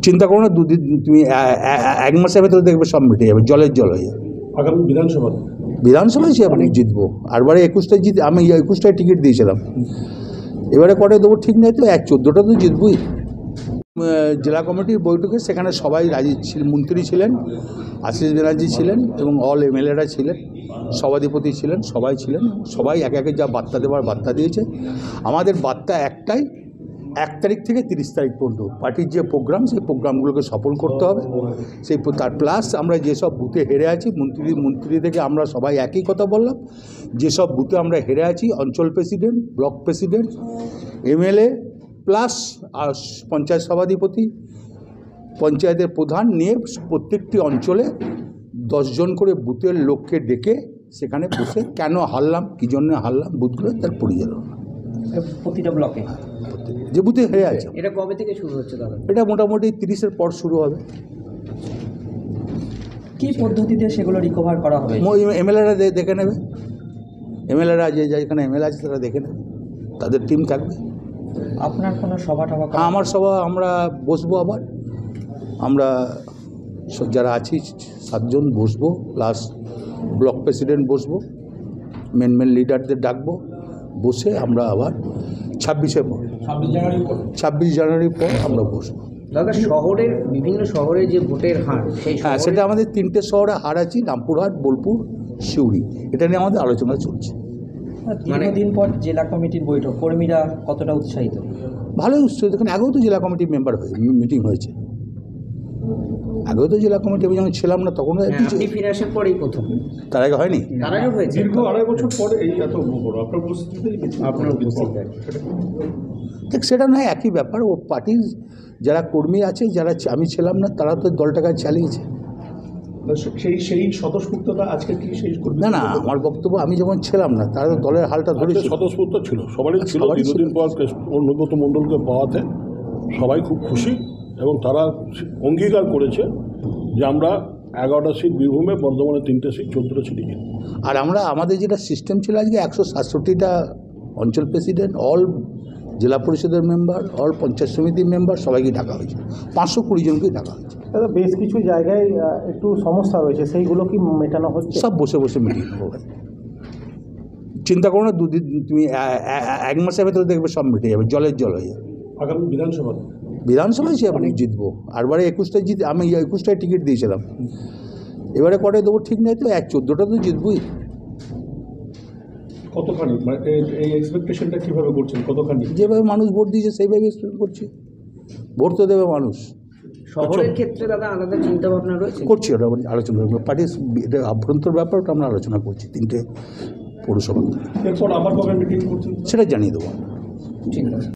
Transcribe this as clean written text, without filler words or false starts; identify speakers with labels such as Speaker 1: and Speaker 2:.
Speaker 1: চিন্তা করো না, দুদিন তুমি এক মাসের ভেতরে দেখবে সব মিটে যাবে, জলের জল হয়ে যাবে।
Speaker 2: আগামী
Speaker 1: বিধানসভায় সে আপনি জিতবো। আরবারে 21টায় আমি 21টায় টিকিট দিয়েছিলাম, এবারে কটায় দেবো ঠিক নেই, তো 14টা তো জিতবই। জেলা কমিটির বৈঠকে সেখানে সবাই রাজি ছিলেন, মন্ত্রী ছিলেন, আশিস ব্যানার্জি ছিলেন এবং অল এমএলএরা ছিলেন, সভাধিপতি ছিলেন, সবাই ছিলেন। সবাই একে একে যা বার্তা দেওয়ার বার্তা দিয়েছে। আমাদের বার্তা একটাই, 1 তারিখ থেকে 30 তারিখ পর্যন্ত পার্টির যে প্রোগ্রাম, সেই প্রোগ্রামগুলোকে সফল করতে হবে। সেই তার প্লাস আমরা যেসব বুথে হেরে আছি, মন্ত্রী থেকে আমরা সবাই একই কথা বললাম, যেসব বুথে আমরা হেরে আছি, অঞ্চল president, block president, MLA plus আর পঞ্চায়েত সভাধিপতি, পঞ্চায়েতের প্রধান নিয়ে প্রত্যেকটি অঞ্চলে 10 জন করে বুথের লোককে ডেকে সেখানে বসে কেন হারলাম, কী জন্য হারলাম, বুথগুলো তার পরিচালনা
Speaker 3: প্রতিটা ব্লকে
Speaker 1: যে বুথে হেরে আছে।
Speaker 3: এটা কবে থেকে শুরু হচ্ছে দাদা?
Speaker 1: এটা মোটামুটি 30-এর পর শুরু হবে।
Speaker 3: কী পদ্ধতিতে সেগুলো রিকভার করা হবে?
Speaker 1: এমএলএরা দেখে নেবে, এমএলএরা যেখানে এমএলএ আছে তারা দেখে নেবে, তাদের টিম থাকবে।
Speaker 3: আপনার কোনো সভা টভা?
Speaker 1: আমার সভা আমরা বসবো, আবার আমরা যারা আছি 7 জন বসবো, প্লাস ব্লক প্রেসিডেন্ট বসবো, মেন লিডারদের ডাকবো, বসে আমরা আবার 26 জানুয়ারির পর আমরা বসবো।
Speaker 3: দাদা, শহরের বিভিন্ন শহরে যে ভোটের হার,
Speaker 1: হ্যাঁ, সেটা আমাদের 3টে শহরে হার আছে, রামপুরহাট, বোলপুর, সিউড়ি, এটা নিয়ে আমাদের আলোচনা চলছে।
Speaker 3: দিন পর জেলা কমিটির বৈঠক, কর্মীরা কতটা উৎসাহিত?
Speaker 1: ভালোই উৎসাহিত। দেখুন, আগেও তো জেলা কমিটির মেম্বার হয়ে মিটিং হয়েছে, আগেও তো জেলা কমিটি আমি যখন ছিলাম না তখন
Speaker 3: ফিরে আসার পরেই প্রথম,
Speaker 1: তার আগে হয়নি,
Speaker 3: তার আগে হয়েছে
Speaker 2: দীর্ঘ 2.5 বছর পরে এই এত বড় আপনার উপস্থিতি।
Speaker 1: দেখ, সেটা নয়, একই ব্যাপার। ও পার্টির যারা কর্মী আছে, যারা আমি ছিলাম না, তারা তো দলটাকে চালিয়েছে।
Speaker 2: সেই স্বতঃস্ফূর্ততা আজকে কি সেই
Speaker 1: না, আমার বক্তব্য, আমি যখন ছিলাম না তারা তো দলের হালটা ধরেছে।
Speaker 2: স্বতঃস্ফূর্ত ছিল, সবারই ছিল। দীর্ঘদিন পর অনুব্রত মণ্ডলকে পাওয়াতে সবাই খুব খুশি এবং তারা অঙ্গীকার করেছে যে আমরা 11টা সিট বীরভূমে, বর্ধমানে 3টে সিট, 14টা সিটই কিনি।
Speaker 1: আর আমাদের যেটা সিস্টেম ছিল আজকে 167টা অঞ্চল প্রেসিডেন্ট, অল জেলা পরিষদের মেম্বার, অল পঞ্চায়েত সমিতির মেম্বার, সবাইকে ডাকা হয়েছে, 520 জনকেই ডাকা হয়েছে।
Speaker 4: দাদা, বেশ কিছু জায়গায় একটু সমস্যা রয়েছে, সেইগুলো কি মেটানো হচ্ছে?
Speaker 1: সব বসে বসে মিটিয়ে নেবো ভাই, চিন্তা করো না, দুদিন তুমি 1 মাসের ভেতরে দেখবে সব মিটে যাবে, জলের জল হয়ে যাবে।
Speaker 2: আগামী
Speaker 1: বিধানসভায় সে আপনি জিতবো। আরবারে 21টায় আমি 21টায় টিকিট দিয়েছিলাম, এবারে কটায় দেবো ঠিক নেই, তো 14টা তো জিতবই।
Speaker 2: কতখানি এই এক্সপেকটেশনটা কীভাবে করছেন? কতখানি?
Speaker 1: যেভাবে মানুষ ভোট দিয়েছে সেইভাবে এক্সপেক্ট করছি, ভোট তো দেবে মানুষ।
Speaker 3: শহরের ক্ষেত্রে দাদা আলাদা চিন্তা ভাবনা রয়েছে?
Speaker 1: করছি, ওটা আলোচনা করবো, পার্টির এটা আভ্যন্তর ব্যাপার, ওটা আমরা আলোচনা করছি 3টে পৌরসভা।
Speaker 2: এরপর আবার কবে মিটিং করছেন
Speaker 1: সেটা জানিয়ে দেবো।
Speaker 3: ঠিক আছে।